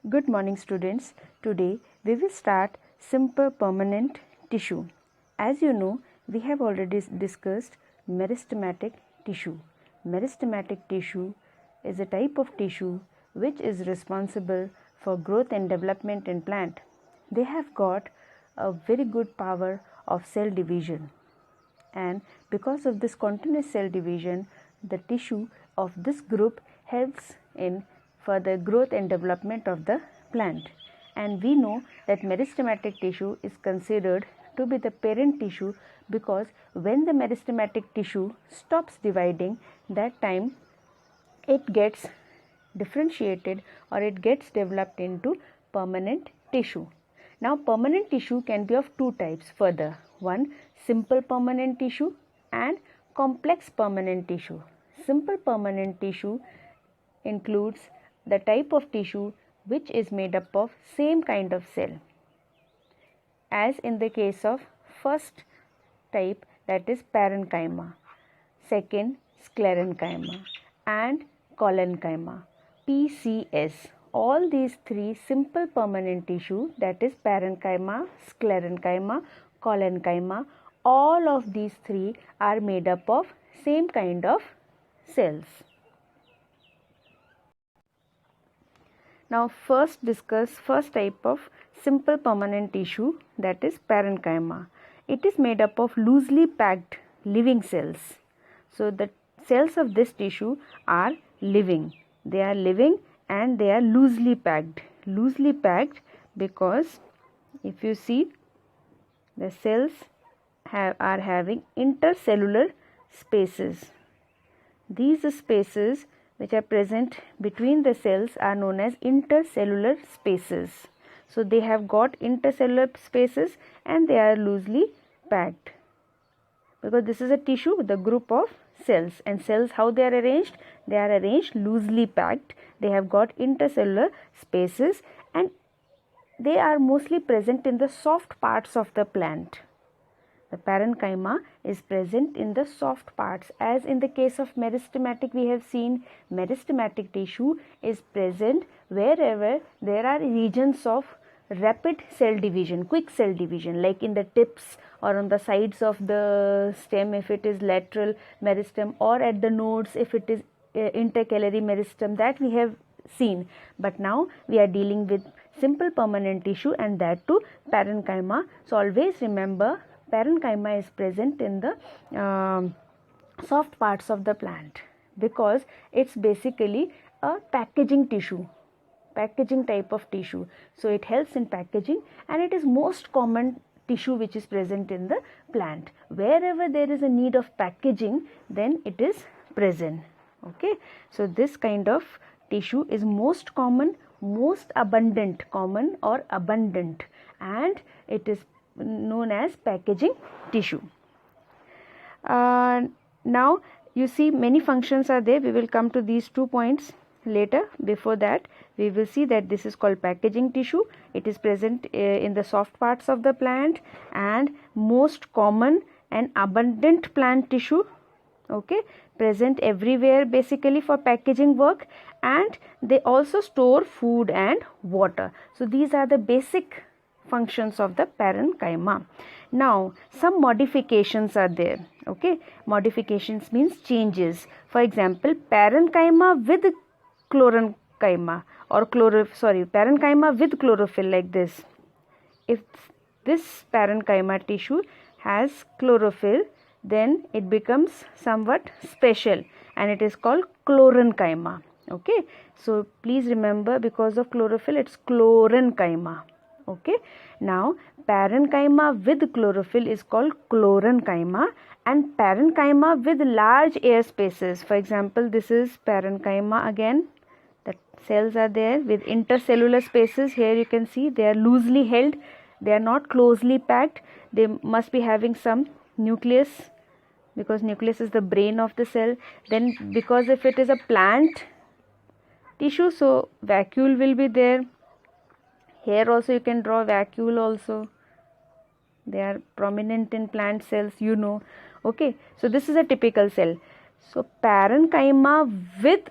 Good morning students. Today we will start simple permanent tissue. As you know, we have already discussed meristematic tissue. Meristematic tissue is a type of tissue which is responsible for growth and development in plant. They have got a very good power of cell division, and because of this continuous cell division, the tissue of this group helps in further growth and development of the plant. And we know that meristematic tissue is considered to be the parent tissue because when the meristematic tissue stops dividing, that time it gets differentiated or it gets developed into permanent tissue. Now permanent tissue can be of two types further. One, simple permanent tissue and complex permanent tissue. Simple permanent tissue includes the type of tissue which is made up of same kind of cell, as in the case of first type, that is parenchyma, second sclerenchyma and collenchyma, PCS. All these three simple permanent tissue, that is parenchyma, sclerenchyma, collenchyma, all of these three are made up of same kind of cells. Now first discuss first type of simple permanent tissue, that is parenchyma. It is made up of loosely packed living cells. So the cells of this tissue are living. They are living and they are loosely packed. Loosely packed because if you see, the cells are having intercellular spaces. These spaces which are present between the cells are known as intercellular spaces. So they have got intercellular spaces and they are loosely packed, because this is a tissue with a group of cells, and cells, how they are arranged? They are arranged loosely packed. They have got intercellular spaces and they are mostly present in the soft parts of the plant. The parenchyma is present in the soft parts, as in the case of meristematic we have seen. Meristematic tissue is present wherever there are regions of rapid cell division, quick cell division, like in the tips or on the sides of the stem if it is lateral meristem, or at the nodes if it is intercalary meristem, that we have seen. But now we are dealing with simple permanent tissue, and that too parenchyma. So always remember, parenchyma is present in the soft parts of the plant because it's basically a packaging tissue, packaging type of tissue. So it helps in packaging, and it is most common tissue which is present in the plant. Wherever there is a need of packaging, then it is present. Okay, so this kind of tissue is most common, most abundant, common or abundant, and it is known as packaging tissue. Now you see many functions are there. We will come to these 2 points later. Before that, we will see that this is called packaging tissue. It is present in the soft parts of the plant and most common and abundant plant tissue. Okay, present everywhere basically for packaging work, and they also store food and water. So these are the basic functions of the parenchyma. Now some modifications are there. Okay, modifications means changes. For example, parenchyma with chlorenchyma or parenchyma with chlorophyll, like this. If this parenchyma tissue has chlorophyll, then it becomes somewhat special and it is called chlorenchyma. Okay, so please remember, because of chlorophyll it's chlorenchyma. Okay, now parenchyma with chlorophyll is called chlorenchyma, and parenchyma with large air spaces, for example this is parenchyma again. The cells are there with intercellular spaces. Here you can see they are loosely held, they are not closely packed. They must be having some nucleus, because nucleus is the brain of the cell. Then because if it is a plant tissue, so vacuole will be there. Here also you can draw vacuole also. They are prominent in plant cells, you know. Okay, so this is a typical cell. So parenchyma with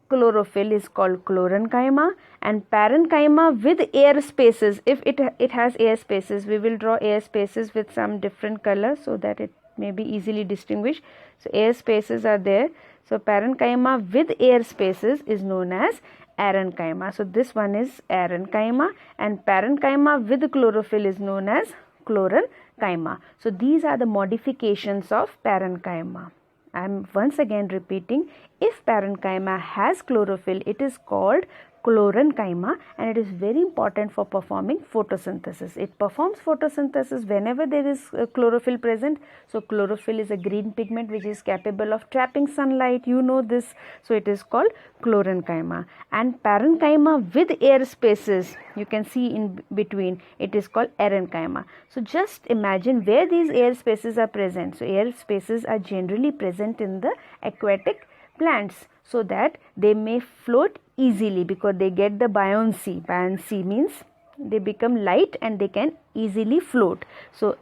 chlorophyll is called chlorenchyma, and parenchyma with air spaces. If it has air spaces, we will draw air spaces with some different color so that it may be easily distinguished. So air spaces are there. So parenchyma with air spaces is known as arenchyma. So this one is arenchyma, and parenchyma with chlorophyll is known as chlorenchyma. So these are the modifications of parenchyma. I am once again repeating, if parenchyma has chlorophyll, it is called chlorenchyma, and it is very important for performing photosynthesis. It performs photosynthesis whenever there is chlorophyll present. So chlorophyll is a green pigment which is capable of trapping sunlight, you know this. So it is called chlorenchyma. And parenchyma with air spaces, you can see in between, it is called arenchyma. So just imagine where these air spaces are present. So air spaces are generally present in the aquatic plants so that they may float easily because they get the buoyancy. Buoyancy means they become light and they can easily float. So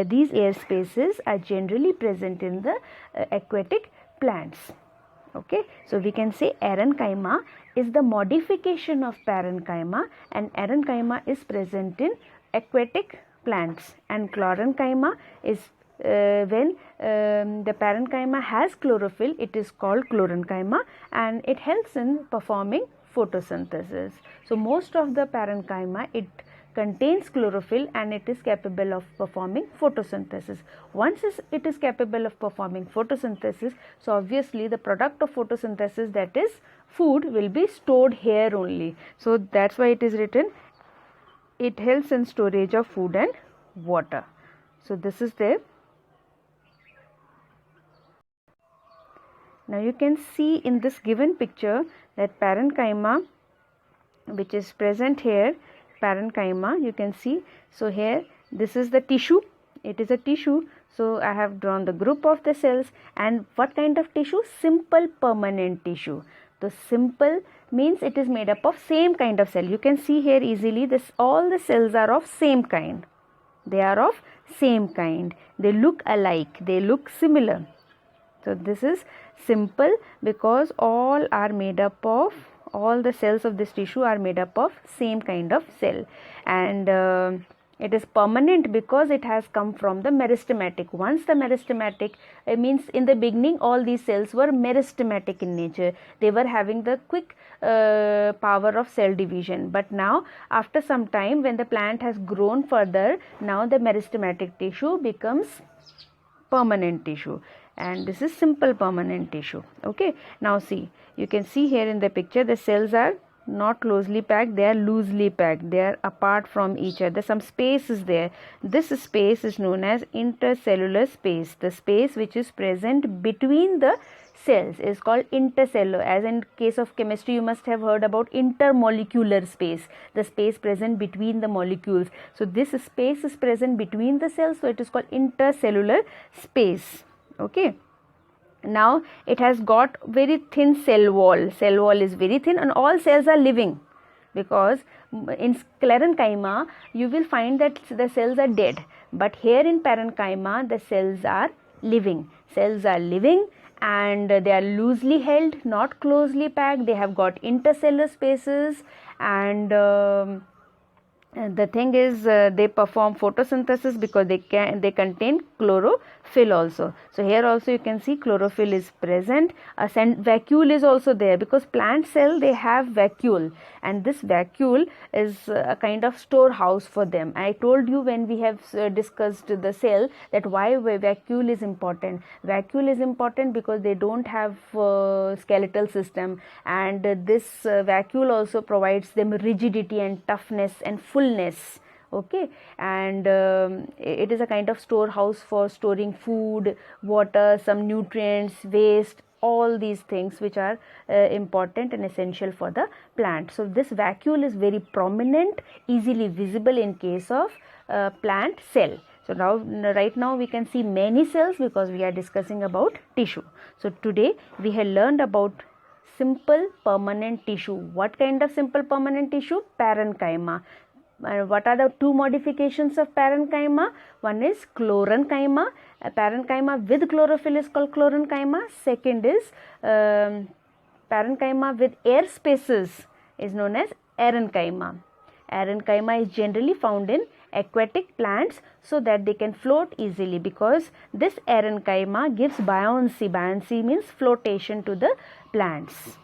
these air spaces are generally present in the aquatic plants. Okay, so we can say arenchyma is the modification of parenchyma, and arenchyma is present in aquatic plants, and chlorenchyma is when the parenchyma has chlorophyll, it is called chlorenchyma, and it helps in performing photosynthesis. So most of the parenchyma, it contains chlorophyll and it is capable of performing photosynthesis. Once it is capable of performing photosynthesis, so obviously the product of photosynthesis, that is food, will be stored here only. So that's why it is written, it helps in storage of food and water. So this is there. Now you can see in this given picture that parenchyma, which is present here, parenchyma, you can see. So here this is the tissue, it is a tissue. So I have drawn the group of the cells, and what kind of tissue? Simple permanent tissue. The simple means it is made up of same kind of cell. You can see here easily, this all the cells are of same kind. They are of same kind. They look alike, they look similar. So this is simple because all are made up of, all the cells of this tissue are made up of same kind of cell, and it is permanent because it has come from the meristematic. Once the meristematic, means in the beginning all these cells were meristematic in nature. They were having the quick power of cell division, but now after some time, when the plant has grown further, now the meristematic tissue becomes permanent tissue, and this is simple permanent tissue. Okay, now see, you can see here in the picture, the cells are not closely packed, they are loosely packed, they are apart from each other, some space is there. This space is known as intercellular space. The space which is present between the cells is called intercellular. As in case of chemistry, you must have heard about intermolecular space, the space present between the molecules. So this space is present between the cells, so it is called intercellular space. Okay, now it has got very thin cell wall. Cell wall is very thin, and all cells are living, because in sclerenchyma you will find that the cells are dead, but here in parenchyma the cells are living. Cells are living and they are loosely held, not closely packed. They have got intercellular spaces, and the thing is, they perform photosynthesis because they contain chlorophyll also. So here also you can see chlorophyll is present. A vacuole is also there, because plant cell, they have vacuole, and this vacuole is a kind of storehouse for them. I told you when we have discussed the cell that why vacuole is important. Vacuole is important because they don't have skeletal system, and this vacuole also provides them rigidity and toughness and fullness. Okay, and it is a kind of storehouse for storing food, water, some nutrients, waste, all these things which are important and essential for the plant. So this vacuole is very prominent, easily visible in case of plant cell. So now, right now we can see many cells because we are discussing about tissue. So today we have learned about simple permanent tissue. What kind of simple permanent tissue? Parenchyma. What are the two modifications of parenchyma? One is chlorenchyma. Parenchyma with chlorophyll is called chlorenchyma. Second is parenchyma with air spaces is known as aerenchyma. Aerenchyma is generally found in aquatic plants so that they can float easily, because this aerenchyma gives buoyancy. Buoyancy means flotation to the plants.